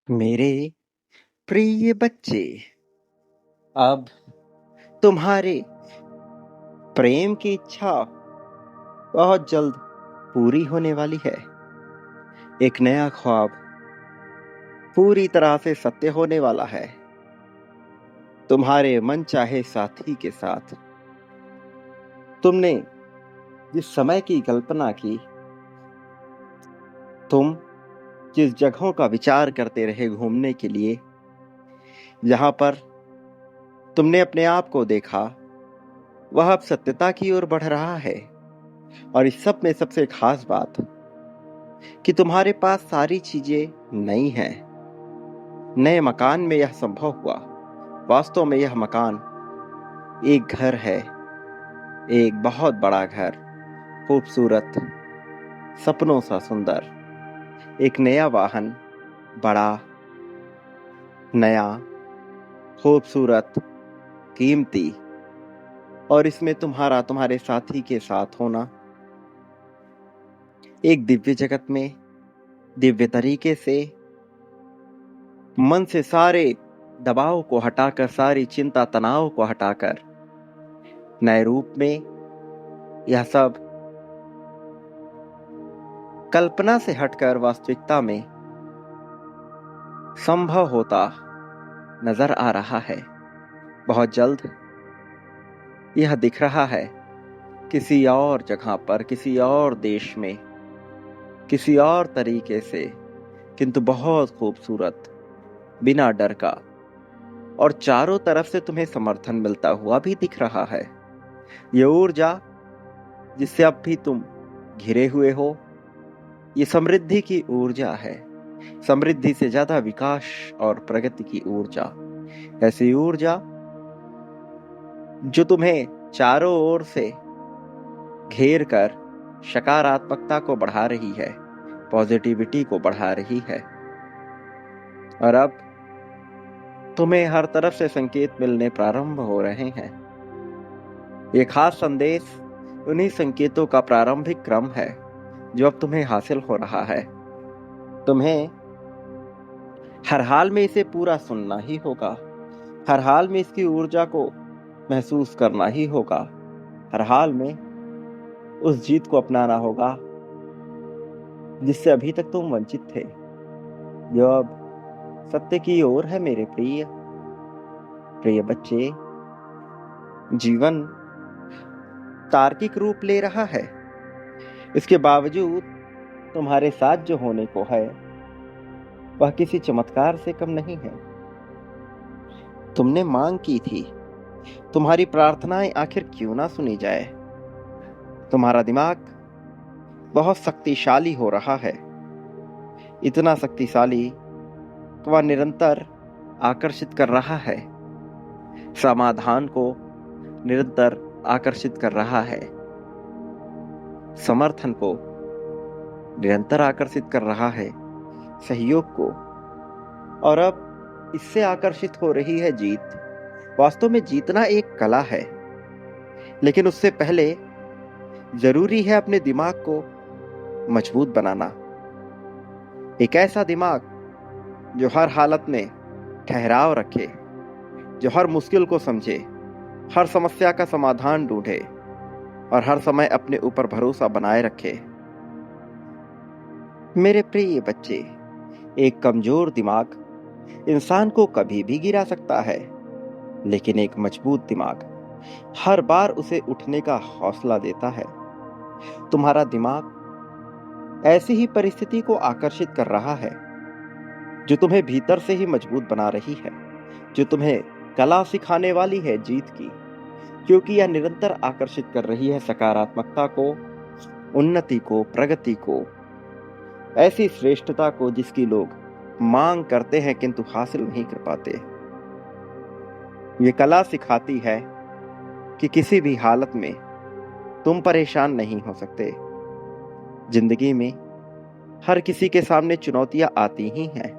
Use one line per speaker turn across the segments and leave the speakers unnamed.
मेरे प्रिय बच्चे, अब तुम्हारे प्रेम की इच्छा बहुत जल्द पूरी होने वाली है। एक नया ख्वाब पूरी तरह से सत्य होने वाला है। तुम्हारे मनचाहे साथी के साथ तुमने जिस समय की कल्पना की, तुम जिस जगहों का विचार करते रहे घूमने के लिए, जहां पर तुमने अपने आप को देखा, वह अब सत्यता की ओर बढ़ रहा है। और इस सब में सबसे खास बात कि तुम्हारे पास सारी चीजें नई हैं। नए मकान में यह संभव हुआ। वास्तव में यह मकान एक घर है, एक बहुत बड़ा घर, खूबसूरत, सपनों सा सुंदर। एक नया वाहन, बड़ा, नया, खूबसूरत, कीमती, और इसमें तुम्हारे साथी के साथ होना एक दिव्य जगत में, दिव्य तरीके से, मन से सारे दबाव को हटाकर, सारी चिंता तनाव को हटाकर, नए रूप में यह सब कल्पना से हटकर वास्तविकता में संभव होता नजर आ रहा है। बहुत जल्द यह दिख रहा है, किसी और जगह पर, किसी और देश में, किसी और तरीके से, किंतु बहुत खूबसूरत, बिना डर का, और चारों तरफ से तुम्हें समर्थन मिलता हुआ भी दिख रहा है। ये ऊर्जा जिससे अब भी तुम घिरे हुए हो, ये समृद्धि की ऊर्जा है। समृद्धि से ज्यादा विकास और प्रगति की ऊर्जा। ऐसी ऊर्जा जो तुम्हें चारों ओर से घेर कर सकारात्मकता को बढ़ा रही है, पॉजिटिविटी को बढ़ा रही है। और अब तुम्हें हर तरफ से संकेत मिलने प्रारंभ हो रहे हैं। ये खास संदेश उन्हीं संकेतों का प्रारंभिक क्रम है जो अब तुम्हें हासिल हो रहा है। तुम्हें हर हाल में इसे पूरा सुनना ही होगा, हर हाल में इसकी ऊर्जा को महसूस करना ही होगा, हर हाल में उस जीत को अपनाना होगा जिससे अभी तक तुम वंचित थे, जो अब सत्य की ओर है। मेरे प्रिय प्रिय बच्चे, जीवन तार्किक रूप ले रहा है। इसके बावजूद तुम्हारे साथ जो होने को है वह किसी चमत्कार से कम नहीं है। तुमने मांग की थी, तुम्हारी प्रार्थनाएं आखिर क्यों ना सुनी जाए। तुम्हारा दिमाग बहुत शक्तिशाली हो रहा है, इतना शक्तिशाली कि वह निरंतर आकर्षित कर रहा है, समाधान को निरंतर आकर्षित कर रहा है, समर्थन को निरंतर आकर्षित कर रहा है, सहयोग को। और अब इससे आकर्षित हो रही है जीत। वास्तव में जीतना एक कला है, लेकिन उससे पहले जरूरी है अपने दिमाग को मजबूत बनाना। एक ऐसा दिमाग जो हर हालत में ठहराव रखे, जो हर मुश्किल को समझे, हर समस्या का समाधान ढूंढे और हर समय अपने ऊपर भरोसा बनाए रखे। मेरे प्रिय बच्चे, एक कमजोर दिमाग इंसान को कभी भी गिरा सकता है, लेकिन एक मजबूत दिमाग हर बार उसे उठने का हौसला देता है। तुम्हारा दिमाग ऐसी ही परिस्थिति को आकर्षित कर रहा है जो तुम्हें भीतर से ही मजबूत बना रही है, जो तुम्हें कला सिखाने वाली है जीत की, क्योंकि यह निरंतर आकर्षित कर रही है सकारात्मकता को, उन्नति को, प्रगति को, ऐसी श्रेष्ठता को जिसकी लोग मांग करते हैं किंतु हासिल नहीं कर पाते। ये कला सिखाती है कि किसी भी हालत में तुम परेशान नहीं हो सकते। जिंदगी में हर किसी के सामने चुनौतियां आती ही हैं,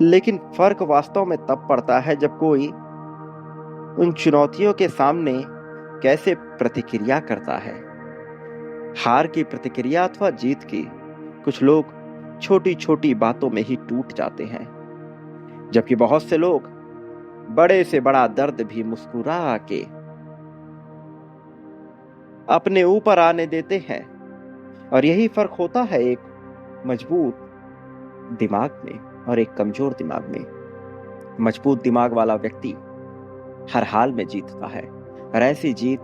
लेकिन फर्क वास्तव में तब पड़ता है जब कोई उन चुनौतियों के सामने कैसे प्रतिक्रिया करता है। हार की प्रतिक्रिया अथवा जीत की। कुछ लोग छोटी छोटी बातों में ही टूट जाते हैं, जबकि बहुत से लोग बड़े से बड़ा दर्द भी मुस्कुरा के अपने ऊपर आने देते हैं। और यही फर्क होता है एक मजबूत दिमाग में और एक कमजोर दिमाग में। मजबूत दिमाग वाला व्यक्ति हर हाल में जीतता है, और ऐसी जीत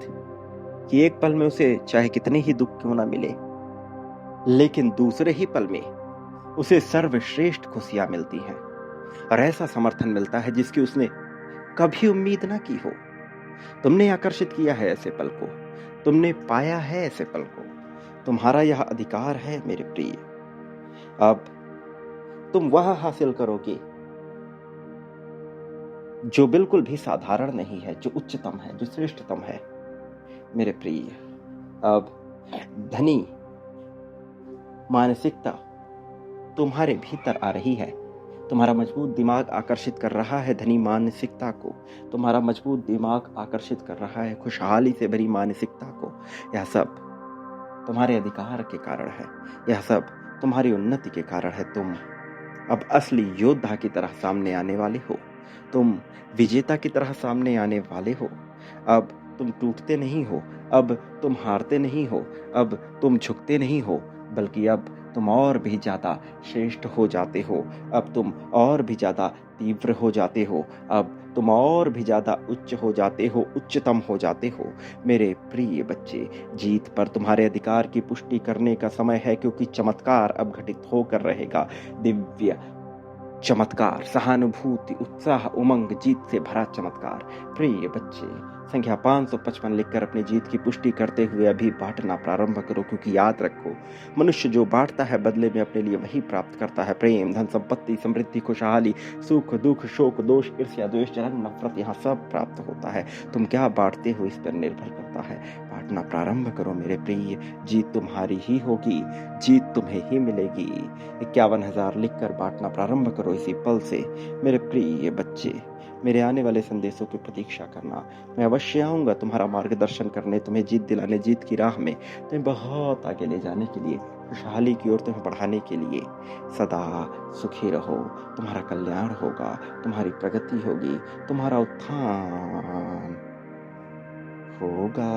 कि एक पल में उसे चाहे कितने ही दुख क्यों ना मिले, लेकिन दूसरे ही पल में उसे सर्वश्रेष्ठ खुशियां मिलती हैं, और ऐसा समर्थन मिलता है जिसकी उसने कभी उम्मीद ना की हो। तुमने आकर्षित किया है ऐसे पल को, तुमने पाया है ऐसे पल को, तुम्हारा यह अधिकार है मेरे प्रिय। अब तुम वह हासिल करोगे जो बिल्कुल भी साधारण नहीं है, जो उच्चतम है, जो श्रेष्ठतम है मेरे प्रिय। अब धनी मानसिकता तुम्हारे भीतर आ रही है, तुम्हारा मजबूत दिमाग आकर्षित कर रहा है धनी मानसिकता को, तुम्हारा मजबूत दिमाग आकर्षित कर रहा है खुशहाली से भरी मानसिकता को। यह सब तुम्हारे अधिकार के कारण है, यह सब तुम्हारी उन्नति के कारण है। तुम अब असली योद्धा की तरह सामने आने वाले हो, तुम विजेता की तरह सामने आने वाले हो। अब तुम टूटते नहीं हो, अब तुम हारते नहीं हो, अब तुम झुकते नहीं हो, बल्कि अब तुम और भी ज्यादा श्रेष्ठ हो जाते हो। अब तुम और भी ज्यादा तीव्र हो जाते हो, अब तुम और भी ज्यादा उच्च हो जाते हो, उच्चतम हो जाते हो मेरे प्रिय बच्चे। जीत पर तुम्हारे अधिकार की पुष्टि करने का समय है, क्योंकि चमत्कार अब घटित होकर रहेगा। दिव्य चमत्कार, सहानुभूति, उत्साह, उमंग, जीत से भरा चमत्कार। प्रिय बच्चे, संख्या 555 लिखकर अपनी जीत की पुष्टि करते हुए अभी बांटना प्रारंभ करो, क्योंकि याद रखो, मनुष्य जो बांटता है बदले में अपने लिए वही प्राप्त करता है। प्रेम, धन, संपत्ति, समृद्धि, खुशहाली, सुख, दुख, शोक, दोष, ईर्ष्या, द्वेष, जलन, नफरत, यहाँ सब प्राप्त होता है। तुम क्या बांटते हो इस पर निर्भर करता है। बांटना प्रारंभ करो मेरे प्रिय, जीत तुम्हारी ही होगी, जीत तुम्हें ही मिलेगी। 51,000 लिखकर बांटना प्रारंभ करो इसी पल से मेरे प्रिय बच्चे। मेरे आने वाले संदेशों की प्रतीक्षा करना, मैं अवश्य आऊंगा तुम्हारा मार्गदर्शन करने, तुम्हें जीत दिलाने, जीत की राह में तुम्हें बहुत आगे ले जाने के लिए, खुशहाली की ओर तुम्हें बढ़ाने के लिए। सदा सुखी रहो, तुम्हारा कल्याण होगा, तुम्हारी प्रगति होगी, तुम्हारा उत्थान होगा।